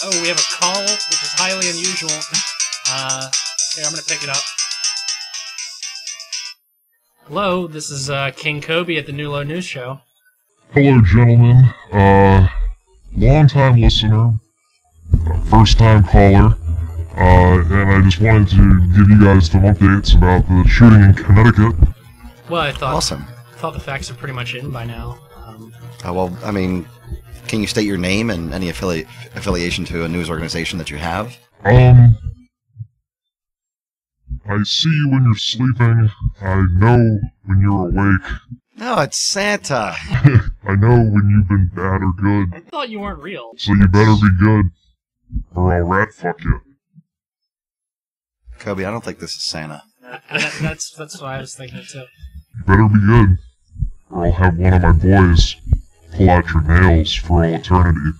Oh, we have a call, which is highly unusual. Here, I'm gonna pick it up. Hello, this is King Cobe at the New Low News Show. Hello, gentlemen. Long-time listener, first-time caller, and I just wanted to give you guys some updates about the shooting in Connecticut. Well, I thought Awesome. I thought the facts are pretty much in by now. Well, I mean, can you state your name and any affiliation to a news organization that you have? I see you when you're sleeping. I know when you're awake. No, it's Santa. I know when you've been bad or good. I thought you weren't real. So you better be good, or I'll rat fuck you. Cobe, I don't think this is Santa. That's what I was thinking too. You better be good, or I'll have one of my boys pull out your nails for all eternity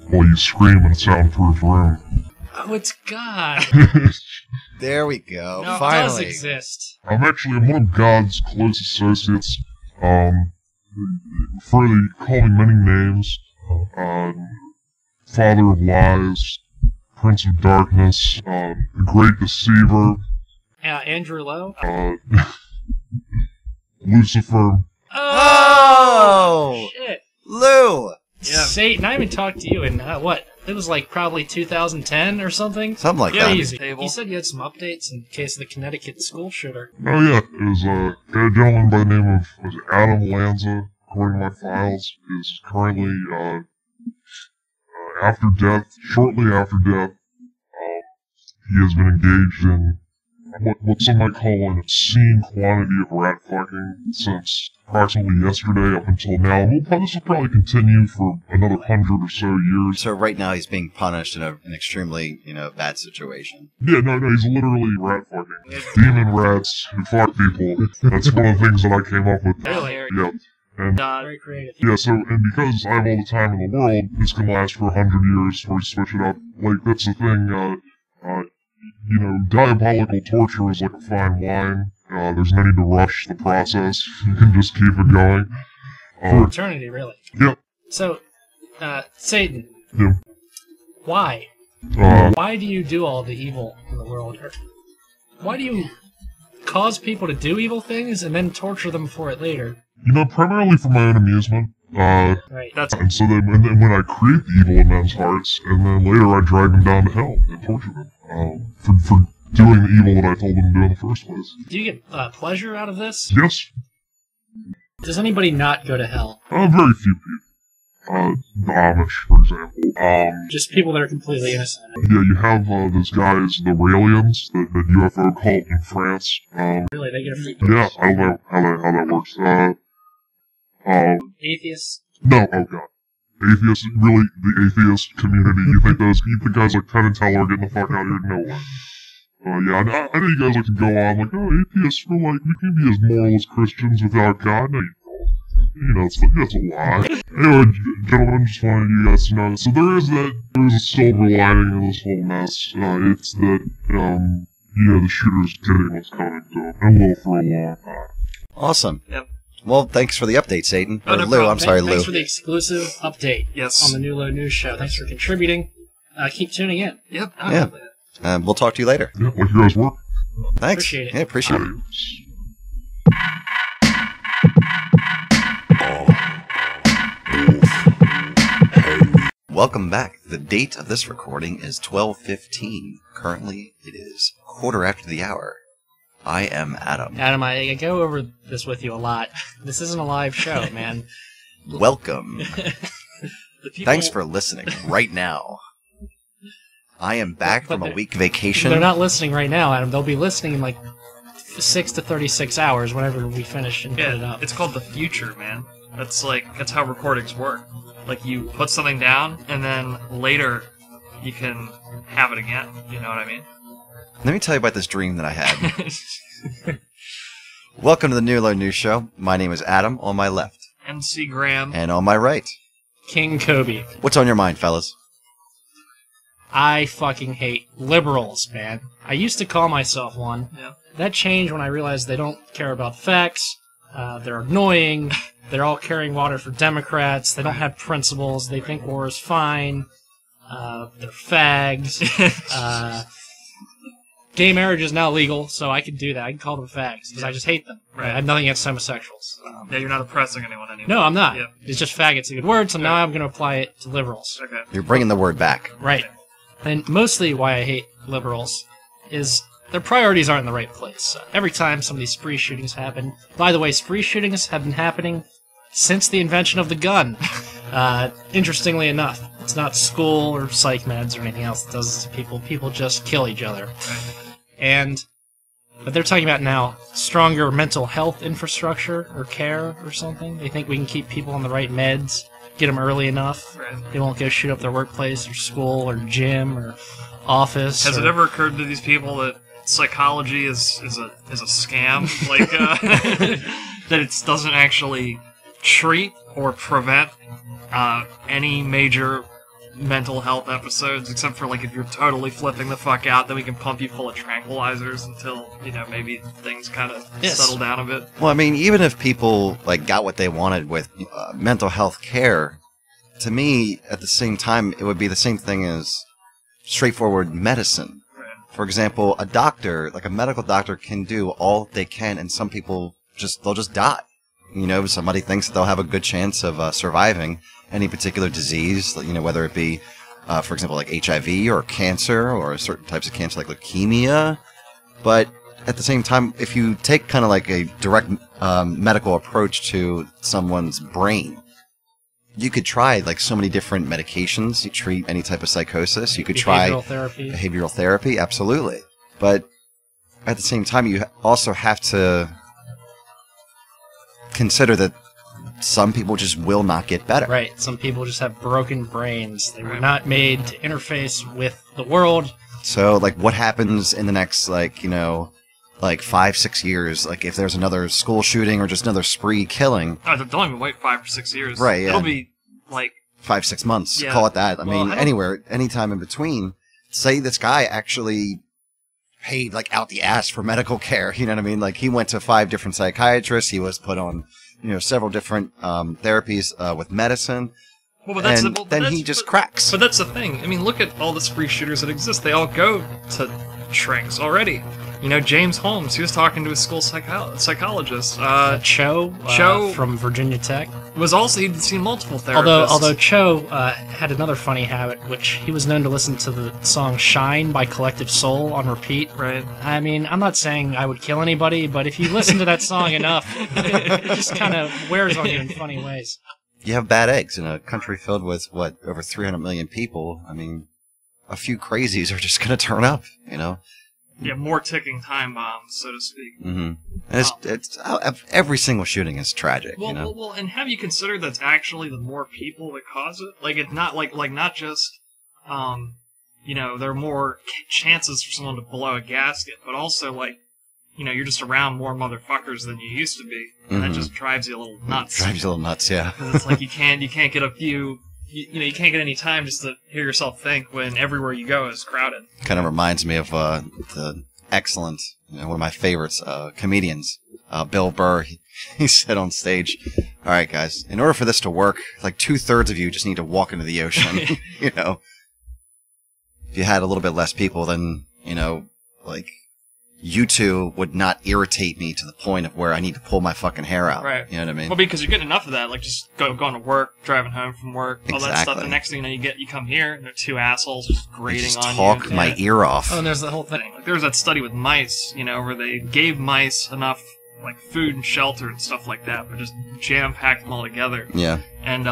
while you scream in a soundproof room. Oh, it's God. There we go. No, Finally. it does exist. I'm one of God's close associates. Freely calling many names. Father of Lies, Prince of Darkness, the Great Deceiver. Andrew Lowe? Lucifer. Oh! Shit. Lou! Yeah. Satan, I haven't talked to you in, what? It was like probably 2010 or something? Something like yeah, that. Easy. You said you had some updates in case of the Connecticut school shooter. Oh yeah, it was a gentleman by the name of Adam Lanza, according to my files, is currently after death, shortly after death. He has been engaged in what some might call an obscene quantity of rat fucking since approximately yesterday up until now. This will probably continue for another 100 or so years. So right now he's being punished in an extremely, bad situation. Yeah, no, he's literally rat fucking. Demon rats who fuck people. That's one of the things that I came up with. Really? Yeah. And, Very creative. yeah, and because I have all the time in the world, this can last for 100 years before we switch it up. Like, that's the thing, diabolical torture is like a fine wine. There's no need to rush the process. You can just keep it going. For eternity, really. Yep. So, Satan. Yeah. Why? Why do you do all the evil in the world? Why do you cause people to do evil things and then torture them for it later? Primarily for my own amusement. Right. And so then when I create the evil in men's hearts, and then later I drag them down to hell and torture them for doing the evil that I told them to do in the first place. Do you get pleasure out of this? Yes. Does anybody not go to hell? Very few people. The Amish, for example. Just people that are completely innocent. Yeah, you have those guys, the Raelians, the UFO cult in France. Really, they get a free Yeah, I don't know how that works. Atheists? No, oh god. Atheists, really, the atheist community, you think guys like Penn and Teller are getting the fuck out of here? No way. Yeah, I know you guys like to go on, like, atheists feel like we can be as moral as Christians without God. No, you don't. That's a lie. Anyway, gentlemen, just wanted you guys to know. So there is a silver lining in this whole mess. It's that, the shooter's getting what's coming to him, and will for a long time. Awesome. Yep. Well, thanks for the update, Satan. Oh, no Lou, problem. I'm sorry, Thanks Lou. for the exclusive update on the New Low News Show. Thanks for contributing. Keep tuning in. Yep. Yeah. We'll talk to you later. Yeah, like you guys work. Thanks. Appreciate it. Yeah, appreciate it. Welcome back. The date of this recording is 12:15. Currently, it is quarter after the hour. I am Adam. Adam, I go over this with you a lot. This isn't a live show, man. Welcome. Thanks for listening right now. I am back from a week vacation. They're not listening right now, Adam. They'll be listening in like 6 to 36 hours whenever we finish and put it up. It's called the future, man. That's how recordings work. Like, you put something down, and then later you can have it again. You know what I mean? Let me tell you about this dream that I had. Welcome to the New Low News Show. My name is Adam, on my left. MC Graham. And on my right. King Cobe. What's on your mind, fellas? I fucking hate liberals, man. I used to call myself one. Yeah. That changed when I realized they don't care about facts. They're annoying. They're all carrying water for Democrats. They don't have principles. They think war is fine. They're fags. Gay marriage is now legal, so I can do that. I can call them fags, because I just hate them. Right. I have nothing against homosexuals. Yeah, you're not oppressing anyone anymore. No, I'm not. Yeah. It's just fagot's a good word, so now I'm going to apply it to liberals. Okay. You're bringing the word back. Right. And mostly why I hate liberals is their priorities aren't in the right place. Every time some of these spree shootings happen... By the way, spree shootings have been happening since the invention of the gun. Interestingly enough, it's not school or psych meds or anything else that does this to people. People just kill each other. But they're talking about now stronger mental health infrastructure or care or something. They think we can keep people on the right meds, get them early enough. Right. They won't go shoot up their workplace or school or gym or office. Has it ever occurred to these people that psychology is a scam? Like, that it doesn't actually treat or prevent any major mental health episodes, except for like if you're totally flipping the fuck out, then we can pump you full of tranquilizers until, you know, maybe things kind of settle down a bit. Well, I mean, even if people like got what they wanted with mental health care, to me, at the same time, it would be the same thing as straightforward medicine. Right. For example, a doctor, like a medical doctor, can do all they can, and some people they'll just die. You know, somebody thinks that they'll have a good chance of surviving any particular disease, you know, whether it be, for example, like HIV or cancer or certain types of cancer like leukemia. But at the same time, if you take kind of like a direct medical approach to someone's brain, you could try like so many different medications. You treat any type of psychosis. You could try behavioral therapy, absolutely. But at the same time, you also have to consider that some people just will not get better. Right. Some people just have broken brains. They were not made to interface with the world. So, like, what happens in the next, like, you know, like 5-6 years? Like, if there's another school shooting or just another spree killing. Oh, don't even wait 5 or 6 years. Right, yeah. It'll be, like... 5-6 months. Yeah. Call it that. I Well, mean, anywhere, anytime in between. Say this guy actually paid, like, out the ass for medical care. You know what I mean? Like, he went to 5 different psychiatrists. He was put on, you know, several different therapies with medicine. Well, but that's and then he just cracks. But that's the thing. I mean, look at all the spree shooters that exist. They all go to shrinks already. You know, James Holmes, he was talking to a school psychologist. Cho from Virginia Tech. Was also, he'd seen multiple therapists. Although Cho had another funny habit, which he was known to listen to the song Shine by Collective Soul on repeat. Right. I mean, I'm not saying I would kill anybody, but if you listen to that song enough, it just kind of wears on you in funny ways. You have bad eggs in a country filled with, what, over 300 million people. I mean, a few crazies are just going to turn up, you know? Yeah, more ticking time bombs, so to speak. Mm-hmm. And every single shooting is tragic, well, you know? Well, and have you considered that's actually the more people that cause it? Like, it's not like not just, you know, there are more chances for someone to blow a gasket, but also, like, you know, you're just around more motherfuckers than you used to be, and that just drives you a little nuts. Drives you a little nuts, yeah. Because it's like you can't get a few, you know, you can't get any time just to hear yourself think when everywhere you go is crowded. Kind of reminds me of the excellent, you know, one of my favorites, comedians, Bill Burr. He said on stage, "All right, guys, in order for this to work, like 2/3 of you just need to walk into the ocean." You know, if you had a little bit less people, then, you know, like, you two would not irritate me to the point of where I need to pull my fucking hair out. Right. You know what I mean? Well, because you're getting enough of that, like just going to work, driving home from work, all that stuff. The next thing you know, you come here, and there are 2 assholes just grating on you. Talk my ear off. Oh, and there's the whole thing. Like, there was that study with mice, you know, where they gave mice enough, like, food and shelter and stuff like that, but just jam-packed them all together. Yeah. And,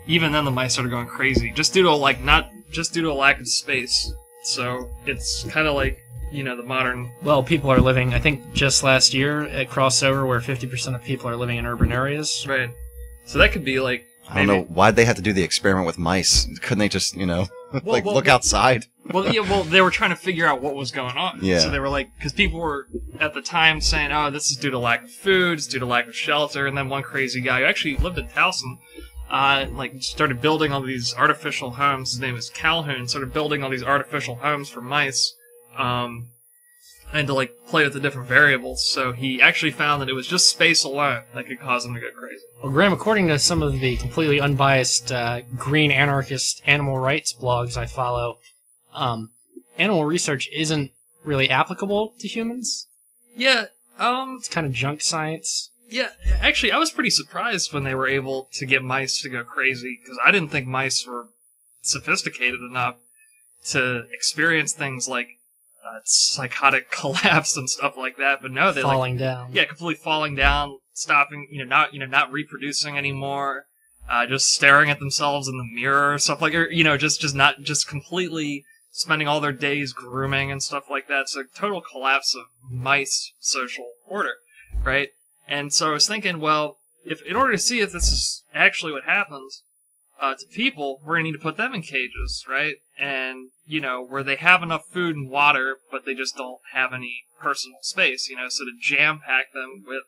even then the mice started going crazy, just due to, like, not just due to a lack of space. So, it's kind of like, you know, the modern... Well, people are living, I think just last year, at crossover where 50% of people are living in urban areas. Right. So that could be, like, I don't know, why'd they have to do the experiment with mice? Couldn't they just, you know, look outside? Well, yeah, well, they were trying to figure out what was going on. Yeah. So they were like, because people were, at the time, saying, oh, this is due to lack of food, it's due to lack of shelter, and then one crazy guy who actually lived in Towson, like, started building all these artificial homes. His name is Calhoun, started building all these artificial homes for mice. and to like play with the different variables. So he actually found that it was just space alone that could cause him to go crazy. Well, Graham, according to some of the completely unbiased green anarchist animal rights blogs I follow, animal research isn't really applicable to humans. Yeah, It's kind of junk science. yeah, actually, I was pretty surprised when they were able to get mice to go crazy, because I didn't think mice were sophisticated enough to experience things like psychotic collapse and stuff like that. But no, they Falling down. Yeah, completely falling down, stopping, not reproducing anymore, just staring at themselves in the mirror or stuff like, or, just completely spending all their days grooming and stuff like that. So total collapse of mice social order, right? And so I was thinking, well, if in order to see if this is actually what happens to people, we're gonna need to put them in cages, right? And where they have enough food and water, but they just don't have any personal space, so to jam pack them with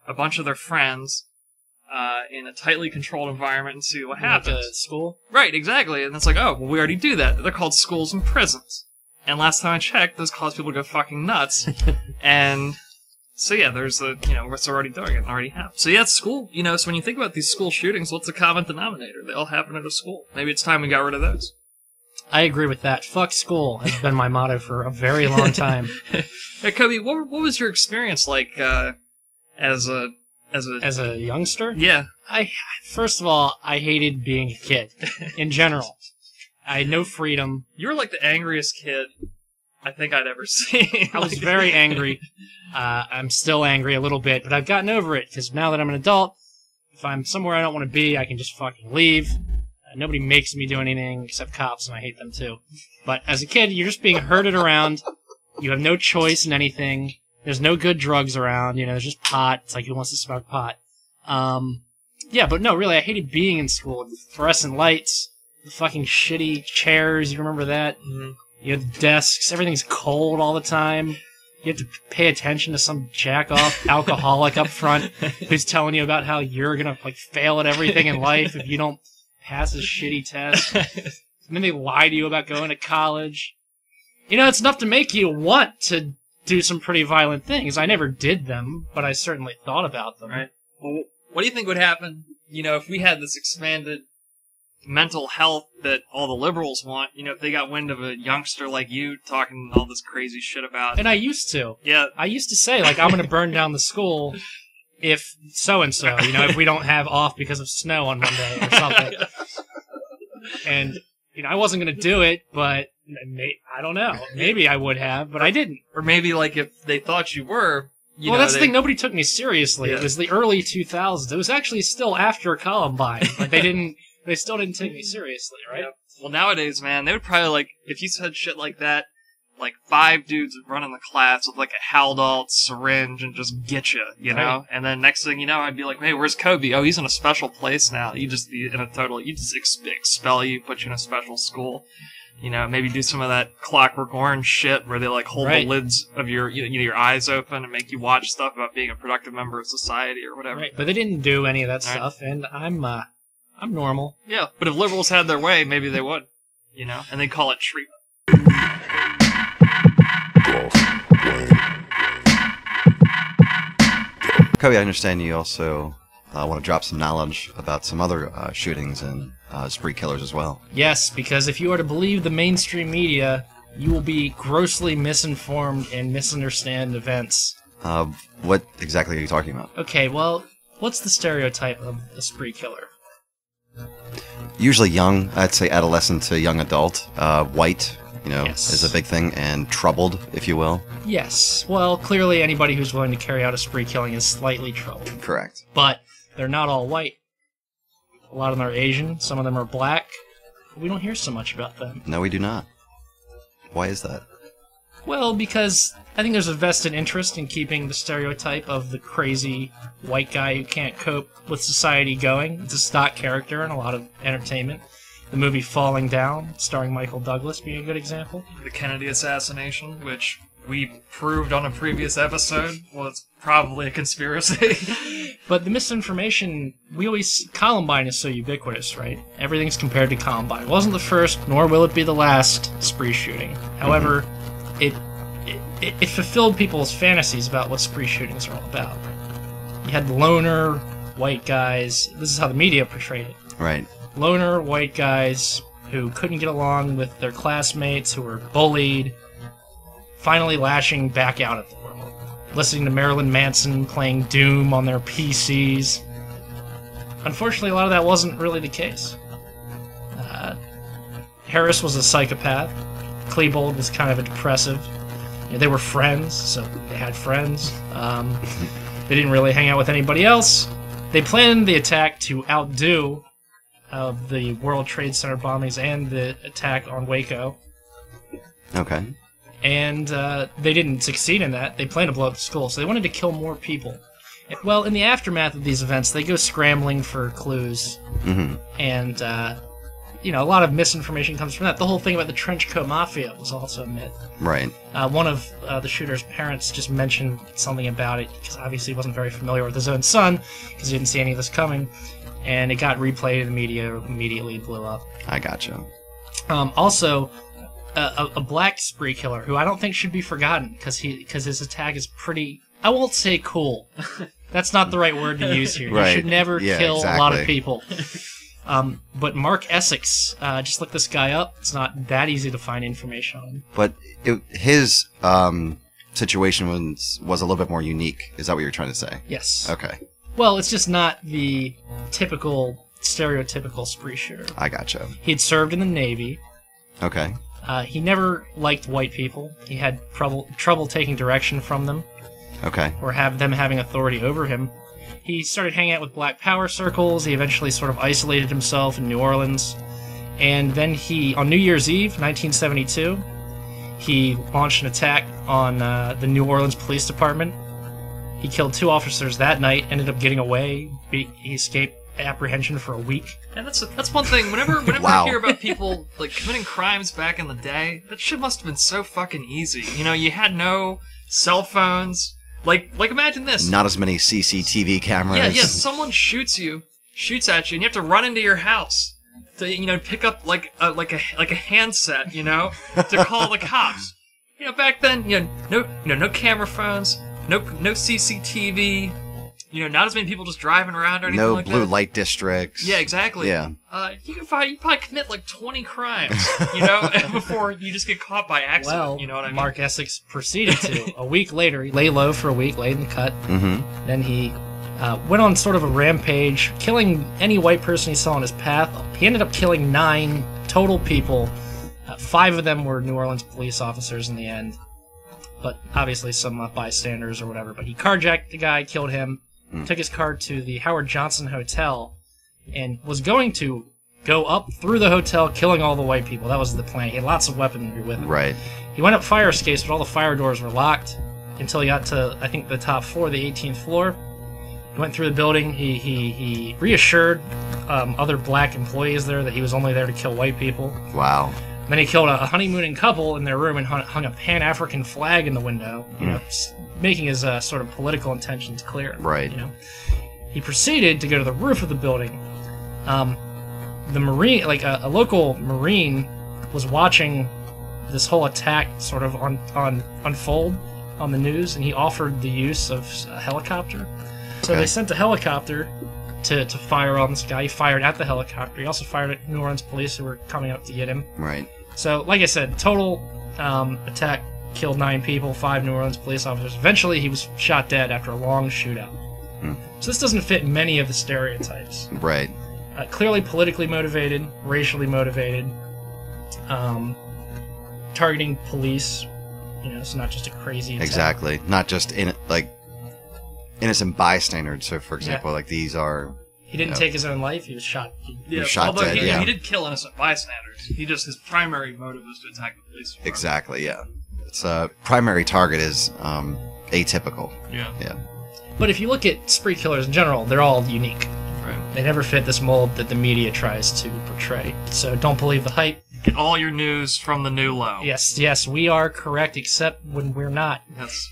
a bunch of their friends in a tightly controlled environment and see what happens. Like a school? Right, exactly. And it's like, oh, well, we already do that. They're called schools and prisons. And last time I checked, those cause people to go fucking nuts. And so yeah, there's we're already doing it and already have. So yeah, it's school. So when you think about these school shootings, what's the common denominator? They all happen at a school. Maybe it's time we got rid of those. I agree with that. Fuck school has been my motto for a very long time. Hey, Cobe, what was your experience like as a youngster? Yeah. First of all, I hated being a kid in general. I had no freedom. You were like the angriest kid I think I'd ever seen. I was very angry. I'm still angry a little bit, but I've gotten over it, because now that I'm an adult, if I'm somewhere I don't want to be, I can just fucking leave. Nobody makes me do anything except cops, and I hate them too. But as a kid, you're just being herded around. You have no choice in anything. There's no good drugs around. There's just pot. It's like, who wants to smoke pot? Yeah, but no, really, I hated being in school. The fluorescent lights, the fucking shitty chairs. You remember that? Mm-hmm. You have desks. Everything's cold all the time. You have to pay attention to some jack-off alcoholic up front who's telling you about how you're gonna fail at everything in life if you don't pass a shitty test. And then they lie to you about going to college. It's enough to make you want to do some pretty violent things. I never did them, but I certainly thought about them. Right. Well, what do you think would happen, if we had this expanded mental health that all the liberals want, if they got wind of a youngster like you talking all this crazy shit about... And I used to. Yeah. I used to say, I'm going to burn down the school if so-and-so, if we don't have off because of snow on Monday or something. And, I wasn't going to do it, but I don't know. Maybe I would have, but I didn't. Or maybe, if they thought you were... that's the thing. Nobody took me seriously. Yeah. It was the early 2000s. It was actually still after Columbine. They still didn't take me seriously, right? Yeah. Well, nowadays, man, they would probably, if you said shit like that, 5 dudes would run in the class with, a Haldol syringe and just get you, know? Right. And then next thing you know, I'd be like, hey, where's Cobe? Oh, he's in a special place now. You just expel you, put you in a special school. Maybe do some of that Clockwork Orange shit where they, hold Right. the lids of your eyes open and make you watch stuff about being a productive member of society or whatever. Right. But they didn't do any of that Right. stuff, and I'm normal. Yeah, but if liberals had their way, maybe they would, and they'd call it treatment. Cobe, I understand you also want to drop some knowledge about some other shootings and spree killers as well. Yes, because if you are to believe the mainstream media, you will be grossly misinformed and misunderstand events. What exactly are you talking about? Okay, well, what's the stereotype of a spree killer? Usually young, I'd say adolescent to young adult. White, Yes. is a big thing, and troubled, if you will. Yes. Well, clearly anybody who's willing to carry out a spree killing is slightly troubled. Correct. But they're not all white. A lot of them are Asian, some of them are black. We don't hear so much about them. No, we do not. Why is that? Well, because I think there's a vested interest in keeping the stereotype of the crazy white guy who can't cope with society going. It's a stock character in a lot of entertainment. The movie Falling Down, starring Michael Douglas, being a good example. The Kennedy assassination, which we proved on a previous episode was probably a conspiracy. But the misinformation, Columbine is so ubiquitous, right? Everything's compared to Columbine. It wasn't the first, nor will it be the last spree shooting. However, it it fulfilled people's fantasies about what spree shootings are all about. You had the loner, white guys. This is how the media portrayed it. Right. Loner, white guys who couldn't get along with their classmates, who were bullied, finally lashing back out at the world. Listening to Marilyn Manson playing Doom on their PCs. Unfortunately, a lot of that wasn't really the case. Harris was a psychopath. Klebold was kind of a depressive. You know, they were friends, so they had friends. They didn't really hang out with anybody else. They planned the attack to outdo the World Trade Center bombings and the attack on Waco. Okay. And they didn't succeed in that. They planned to blow up the school, so they wanted to kill more people. Well, in the aftermath of these events, they go scrambling for clues. Mm-hmm. And, a lot of misinformation comes from that. The whole thing about the trench coat mafia was also a myth. Right. One of the shooter's parents just mentioned something about it, because obviously he wasn't very familiar with his own son, because he didn't see any of this coming. And it got replayed in the media, immediately blew up. I gotcha. Also, a black spree killer who I don't think should be forgotten, because his attack is pretty, I won't say cool. That's not the right word to use here. Right. You should never kill exactly. a lot of people. But Mark Essex, just look this guy up. It's not that easy to find information on him. But his situation was a little bit more unique. Is that what you're trying to say? Yes. Okay. Well, it's just not the typical, stereotypical spree shooter. I gotcha. He'd served in the Navy. Okay. He never liked white people. He had trouble taking direction from them. Okay. Or have them having authority over him. He started hanging out with black power circles. He eventually sort of isolated himself in New Orleans. And then on New Year's Eve, 1972, he launched an attack on the New Orleans Police Department. He killed 2 officers that night, ended up getting away. He escaped apprehension for a week. And that's one thing. Whenever Wow. I hear about people like committing crimes back in the day, that shit must have been so fucking easy. You know, you had no cell phones. Like imagine this. Not as many CCTV cameras. Yeah. Someone shoots at you, and you have to run into your house to pick up like a handset, to call the cops. Back then, no camera phones, no CCTV. Not as many people just driving around or anything No like blue that. light districts. Yeah, exactly. Yeah. You probably commit like 20 crimes, before you just get caught by accident. Well, You know what I mean? Mark Essex proceeded to. A week later, he lay low for a week, laid in the cut. Mm-hmm. Then he went on sort of a rampage, killing any white person he saw on his path. He ended up killing 9 total people. 5 of them were New Orleans police officers in the end. But obviously some bystanders or whatever. But he carjacked the guy, killed him. Took his car to the Howard Johnson Hotel and was going to go up through the hotel, killing all the white people. That was the plan. He had lots of weaponry with him. Right. He went up fire escapes, but all the fire doors were locked until he got to, I think, the top floor, the 18th floor. He went through the building. He reassured other black employees there that he was only there to kill white people. Wow. Then he killed a honeymooning couple in their room and hung a Pan-African flag in the window, making his sort of political intentions clear. Right. He proceeded to go to the roof of the building. The Marine, a local Marine, was watching this whole attack sort of unfold on the news, and he offered the use of a helicopter. So Okay. they sent a helicopter to fire on this guy. He fired at the helicopter. He also fired at New Orleans police who were coming up to get him. Right. So, like I said, total attack killed 9 people, 5 New Orleans police officers. Eventually, he was shot dead after a long shootout. So this doesn't fit many of the stereotypes. Right. Clearly politically motivated, racially motivated, targeting police. It's not just a crazy attack. Exactly. Not just innocent bystanders. So, for example, these are. He didn't take his own life. He was shot. Yeah, shot although dead, he did kill innocent bystanders. His primary motive was to attack the police department. Exactly. Yeah. Its primary target is atypical. Yeah. Yeah. But if you look at spree killers in general, they're all unique. Right. They never fit this mold that the media tries to portray. So don't believe the hype. Get all your news from the new low. Yes, we are correct, except when we're not. Yes.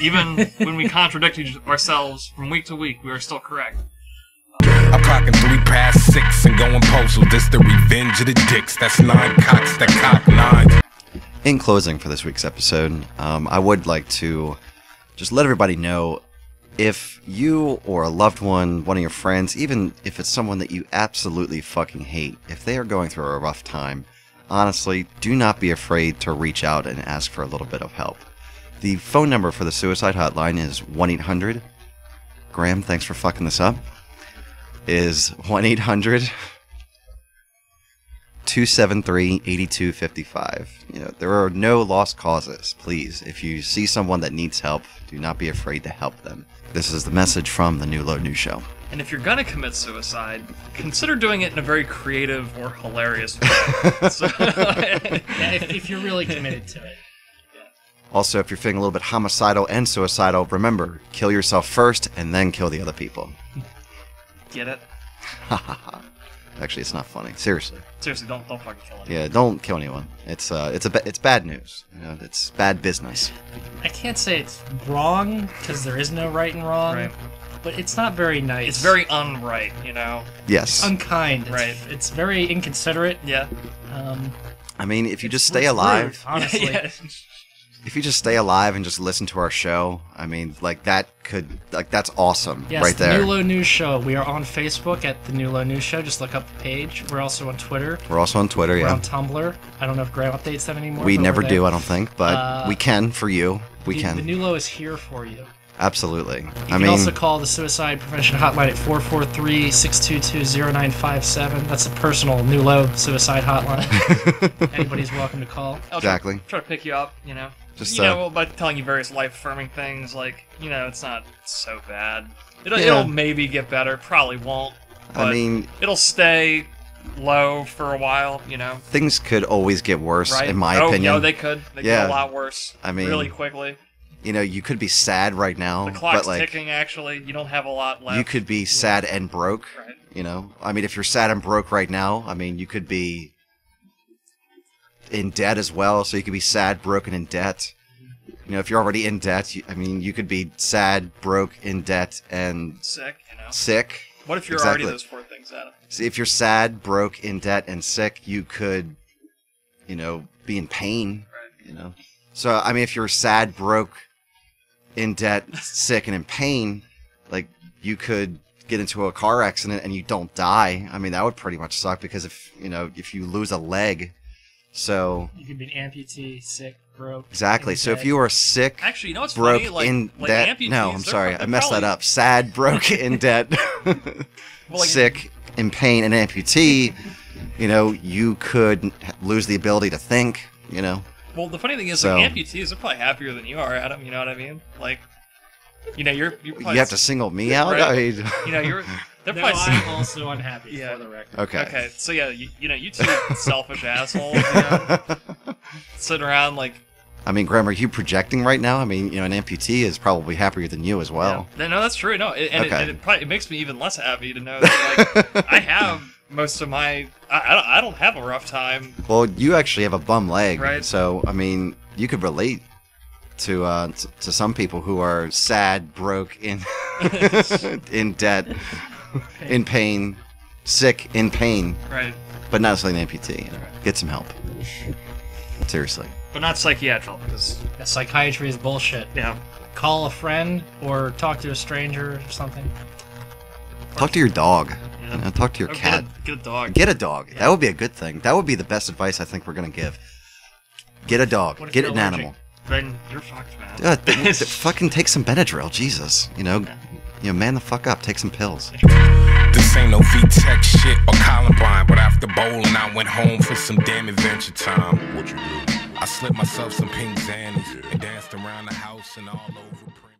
Even when we contradict ourselves from week to week, we are still correct. I'm clocking 3 past 6 and going postal. This the revenge of the dicks. That's 9 cots that cock 9. In closing for this week's episode, I would like to just let everybody know, if you or a loved one, one of your friends, even if it's someone that you absolutely fucking hate, if they are going through a rough time, honestly, do not be afraid to reach out and ask for a little bit of help. The phone number for the suicide hotline is 1-800. Graham, thanks for fucking this up. Is 1-800-273-8255. You know, there are no lost causes. Please, if you see someone that needs help, do not be afraid to help them. This is the message from the New Low News Show. And if you're gonna commit suicide, consider doing it in a very creative or hilarious way. Yeah, if you're really committed to it. Also, if you're feeling a little bit homicidal and suicidal, remember, kill yourself first and then kill the other people. Get it? Actually, it's not funny. Seriously. Seriously, don't fucking kill anyone. Yeah, don't kill anyone. It's bad news. You know, it's bad business. I can't say it's wrong, because there is no right and wrong, Right. but it's not very nice. It's very unright, you know? Yes. unkind. Right. It's very inconsiderate. Yeah. I mean, if you just stay It's alive, rude, honestly. Yeah. if you just stay alive and just listen to our show, I mean, that's awesome Yes, right the there. New Low News Show. We are on Facebook at the New Low News Show. Just look up the page. We're also on Twitter. We're also on Twitter, We're yeah. on Tumblr. I don't know if Graham updates that anymore. We but never we're do, there. I don't think, but we can for you. We The can. New Low is here for you. Absolutely. You I can mean, also call the Suicide Prevention Hotline at 443-622-0957. That's a personal New Low suicide hotline. Anybody's welcome to call. I'll Exactly. Try to pick you up, you know? Just, you know, by telling you various life-affirming things, like, you know, it's not so bad. It'll Yeah. maybe get better, probably won't. But I mean, it'll stay low for a while, you know? things could always get worse, Right? in my oh, opinion. no, they could. They Yeah. get a lot worse. I mean, really quickly. You know, you could be sad right now, The clock's but like, ticking, actually. You don't have a lot left. you could be sad and broke. Right. You know, I mean, if you're sad and broke right now, I mean, you could be in debt as well. So you could be sad, broke, and in debt. You know, if you're already in debt, you could be sad, broke, in debt, and Sick, you know? sick. What if you're Exactly. already those four things, Adam? See, if you're sad, broke, in debt, and sick, you could, you know, be in pain. Right. You know, so I mean, if you're sad, broke, in debt, sick, and in pain, like, you could get into a car accident and you don't die. I mean, that would pretty much suck, because if you lose a leg, so You could be an amputee, sick, broke. exactly. in So if debt. you are sick, Actually, you know what's broke, funny? Like, in like debt, amputees, no, I'm they're sorry, pro- I they're messed that probably- up. Sad, broke, in debt, like- sick, in pain, and amputee. You know, you could lose the ability to think. You know. Well, the funny thing is, So- like, amputees are probably happier than you are, Adam. You know what I mean? Like, you know, you're probably... You have to single me out? Right. I mean, You know, they're No, probably... I'm also unhappy, Yeah. for the record. okay. Okay, so yeah, you know, you two selfish assholes, you know, sitting around like... I mean, Graham, are you projecting right now? I mean, you know, an amputee is probably happier than you as well. Yeah. No, that's true. No, Okay. it makes me even less happy to know that, like, I have most of my... I don't have a rough time. Well, you actually have a bum leg, Right. so I mean, you could relate to some people who are sad, broke, in debt, in pain, sick, in pain, Right. but not necessarily an amputee. Get some help. Seriously. But not psychiatric, because... Yeah, psychiatry is bullshit. Yeah. Call a friend or talk to a stranger or something. Talk to your dog. Yeah. You know, talk to your Or cat. Get a dog. Get a dog. That would be a good thing. That would be the best advice I think we're gonna give. Get a dog. What if Get you're an allergic? animal. Then you're fucked, man. Fucking take some Benadryl, Jesus. You know, man the fuck up. Take some pills. This ain't no VTech shit or Columbine, but after bowling, I went home for some damn adventure time. What you do? I slipped myself some pink Xannies and danced around the house and all over print.